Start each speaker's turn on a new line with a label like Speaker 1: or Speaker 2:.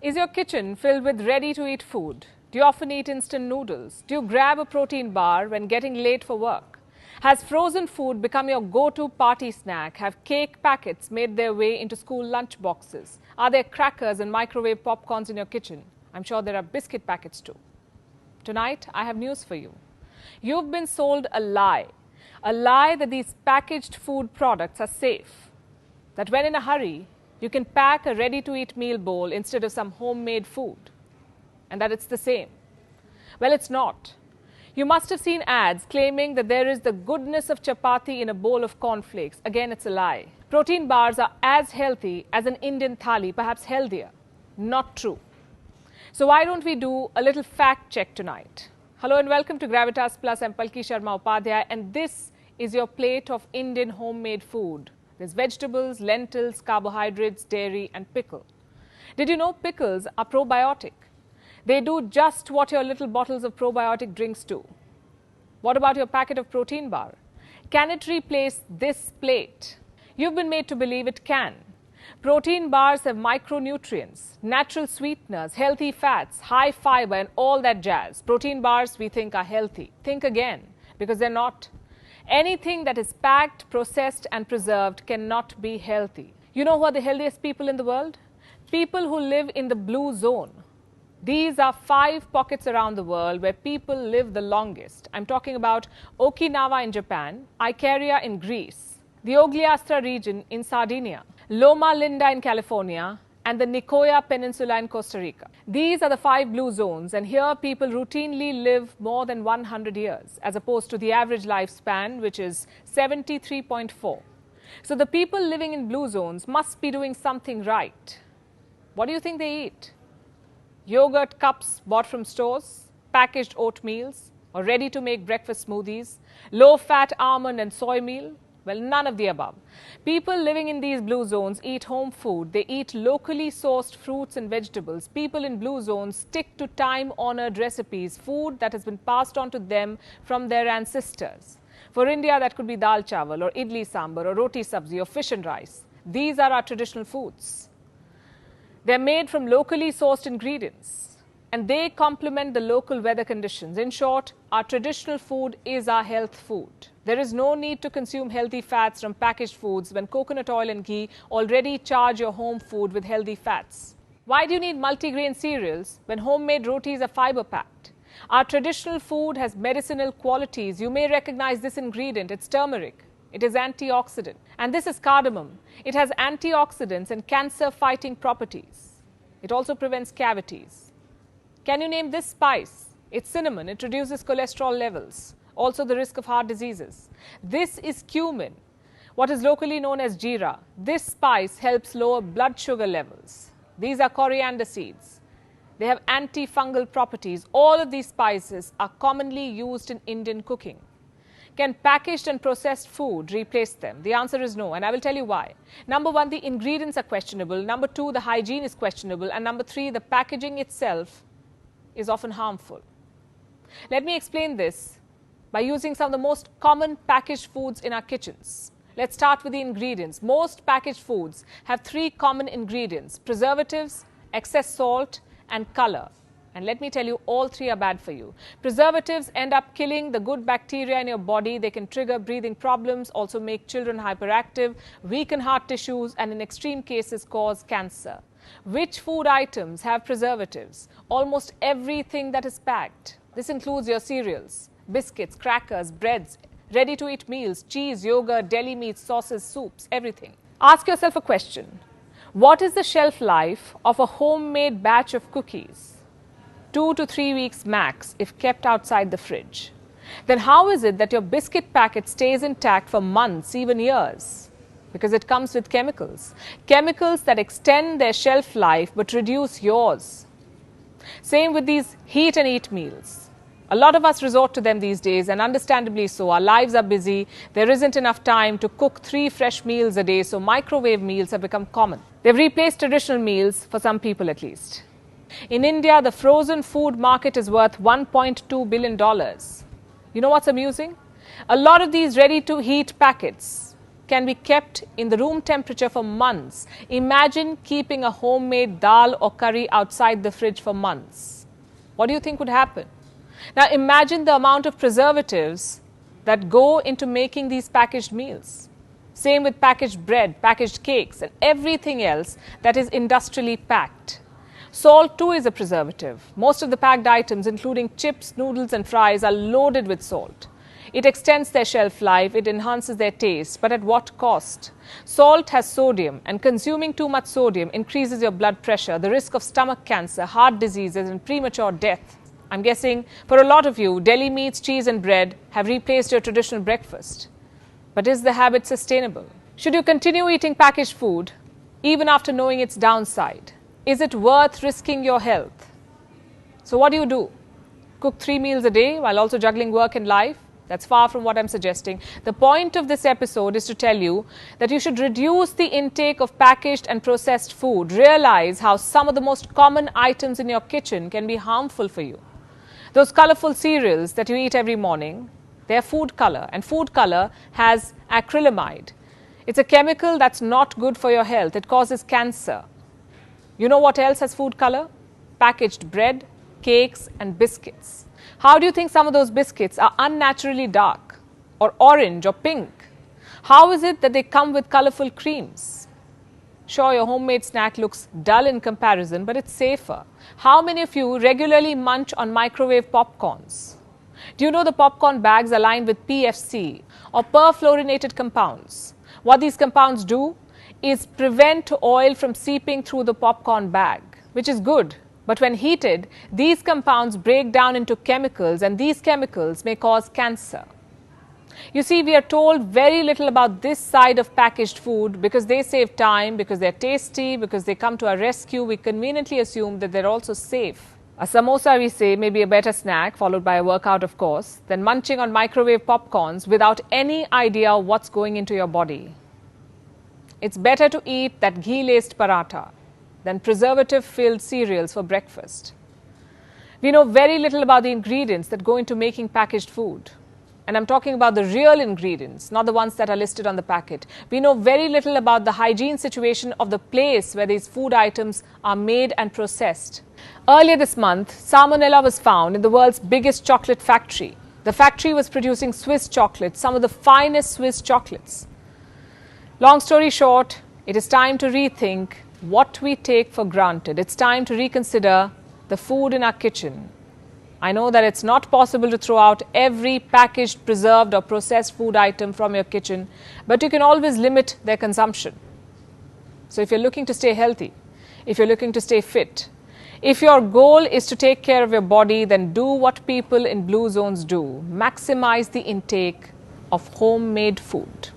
Speaker 1: Is your kitchen filled with ready-to-eat food? Do you often eat instant noodles? Do you grab a protein bar when getting late for work? Has frozen food become your go-to party snack? Have cake packets made their way into school lunch boxes? Are there crackers and microwave popcorns in your kitchen? I'm sure there are biscuit packets too. Tonight, I have news for you. You've been sold a lie that these packaged food products are safe, that when in a hurry, you can pack a ready-to-eat meal bowl instead of some homemade food, and that it's the same. Well, it's not. You must have seen ads claiming that there is the goodness of chapati in a bowl of cornflakes. Again, it's a lie. Protein bars are as healthy as an Indian thali, perhaps healthier. Not true. So why don't we do a little fact check tonight? Hello and welcome to Gravitas Plus. I'm Palki Sharma Upadhyay, and this is your plate of Indian homemade food. There's vegetables, lentils, carbohydrates, dairy and pickle. Did you know pickles are probiotic? They do just what your little bottles of probiotic drinks do. What about your packet of protein bar? Can it replace this plate? You've been made to believe it can. Protein bars have micronutrients, natural sweeteners, healthy fats, high fiber and all that jazz. Protein bars we think are healthy. Think again, because they're not. Anything that is packed, processed and preserved cannot be healthy. You know who are the healthiest people in the world? People who live in the blue zone. These are 5 pockets around the world where people live the longest. I'm talking about Okinawa in Japan, Icaria in Greece, the Ogliastra region in Sardinia, Loma Linda in California, and the Nicoya Peninsula in Costa Rica. These are the 5 blue zones, and here people routinely live more than 100 years, as opposed to the average lifespan, which is 73.4. So the people living in blue zones must be doing something right. What do you think they eat? Yogurt cups bought from stores, packaged oatmeals, or ready-to-make breakfast smoothies, low-fat almond and soy meal? Well, none of the above. People living in these blue zones eat home food. They eat locally sourced fruits and vegetables. People in blue zones stick to time-honored recipes, food that has been passed on to them from their ancestors. For India, that could be dal chawal or idli sambar or roti sabzi or fish and rice. These are our traditional foods. They're made from locally sourced ingredients, and they complement the local weather conditions. In short, our traditional food is our health food. There is no need to consume healthy fats from packaged foods when coconut oil and ghee already charge your home food with healthy fats. Why do you need multigrain cereals when homemade rotis are fiber-packed? Our traditional food has medicinal qualities. You may recognize this ingredient. It's turmeric. It is antioxidant. And this is cardamom. It has antioxidants and cancer-fighting properties. It also prevents cavities. Can you name this spice? It's cinnamon. It reduces cholesterol levels. Also the risk of heart diseases. This is cumin, what is locally known as jeera. This spice helps lower blood sugar levels. These are coriander seeds. They have antifungal properties. All of these spices are commonly used in Indian cooking. Can packaged and processed food replace them? The answer is no, and I will tell you why. Number 1, the ingredients are questionable. Number 2, the hygiene is questionable. And number 3, the packaging itself is often harmful. Let me explain this by using some of the most common packaged foods in our kitchens. Let's start with the ingredients. Most packaged foods have 3 common ingredients: preservatives, excess salt, and color. And let me tell you, all 3 are bad for you. Preservatives end up killing the good bacteria in your body. They can trigger breathing problems, also make children hyperactive, weaken heart tissues, and in extreme cases cause cancer. Which food items have preservatives? Almost everything that is packed. This includes your cereals, biscuits, crackers, breads, ready-to-eat meals, cheese, yogurt, deli meats, sauces, soups, everything. Ask yourself a question. What is the shelf life of a homemade batch of cookies? 2 to 3 weeks max if kept outside the fridge. Then how is it that your biscuit packet stays intact for months, even years? Because it comes with chemicals. Chemicals that extend their shelf life but reduce yours. Same with these heat and eat meals. A lot of us resort to them these days, and understandably so. Our lives are busy. There isn't enough time to cook 3 fresh meals a day, so microwave meals have become common. They've replaced traditional meals, for some people at least. In India, the frozen food market is worth $1.2 billion. You know what's amusing? A lot of these ready-to-heat packets can be kept in the room temperature for months. Imagine keeping a homemade dal or curry outside the fridge for months. What do you think would happen? Now imagine the amount of preservatives that go into making these packaged meals. Same with packaged bread, packaged cakes, and everything else that is industrially packed. Salt too is a preservative. Most of the packed items, including chips, noodles and fries, are loaded with salt. It extends their shelf life, it enhances their taste, but at what cost? Salt has sodium, and consuming too much sodium increases your blood pressure, the risk of stomach cancer, heart diseases and premature death. I'm guessing for a lot of you, deli meats, cheese and bread have replaced your traditional breakfast. But is the habit sustainable? Should you continue eating packaged food even after knowing its downside? Is it worth risking your health? So what do? Cook 3 meals a day while also juggling work and life? That's far from what I'm suggesting. The point of this episode is to tell you that you should reduce the intake of packaged and processed food. Realize how some of the most common items in your kitchen can be harmful for you. Those colorful cereals that you eat every morning, they're food color, and food color has acrylamide. It's a chemical that's not good for your health. It causes cancer. You know what else has food color? Packaged bread, cakes and biscuits. How do you think some of those biscuits are unnaturally dark or orange or pink? How is it that they come with colorful creams? Sure, your homemade snack looks dull in comparison, but it's safer. How many of you regularly munch on microwave popcorns? Do you know the popcorn bags are lined with PFC or perfluorinated compounds? What these compounds do is prevent oil from seeping through the popcorn bag, which is good. But when heated, these compounds break down into chemicals, and these chemicals may cause cancer. You see, we are told very little about this side of packaged food because they save time, because they're tasty, because they come to our rescue. We conveniently assume that they're also safe. A samosa, we say, may be a better snack, followed by a workout, of course, than munching on microwave popcorns without any idea of what's going into your body. It's better to eat that ghee-laced paratha than preservative-filled cereals for breakfast. We know very little about the ingredients that go into making packaged food. And I'm talking about the real ingredients, not the ones that are listed on the packet. We know very little about the hygiene situation of the place where these food items are made and processed. Earlier this month, salmonella was found in the world's biggest chocolate factory. The factory was producing Swiss chocolates, some of the finest Swiss chocolates. Long story short, it is time to rethink what we take for granted. It's time to reconsider the food in our kitchen. I know that it's not possible to throw out every packaged, preserved or processed food item from your kitchen, but you can always limit their consumption. So if you're looking to stay healthy, if you're looking to stay fit, if your goal is to take care of your body, then do what people in blue zones do. Maximize the intake of homemade food.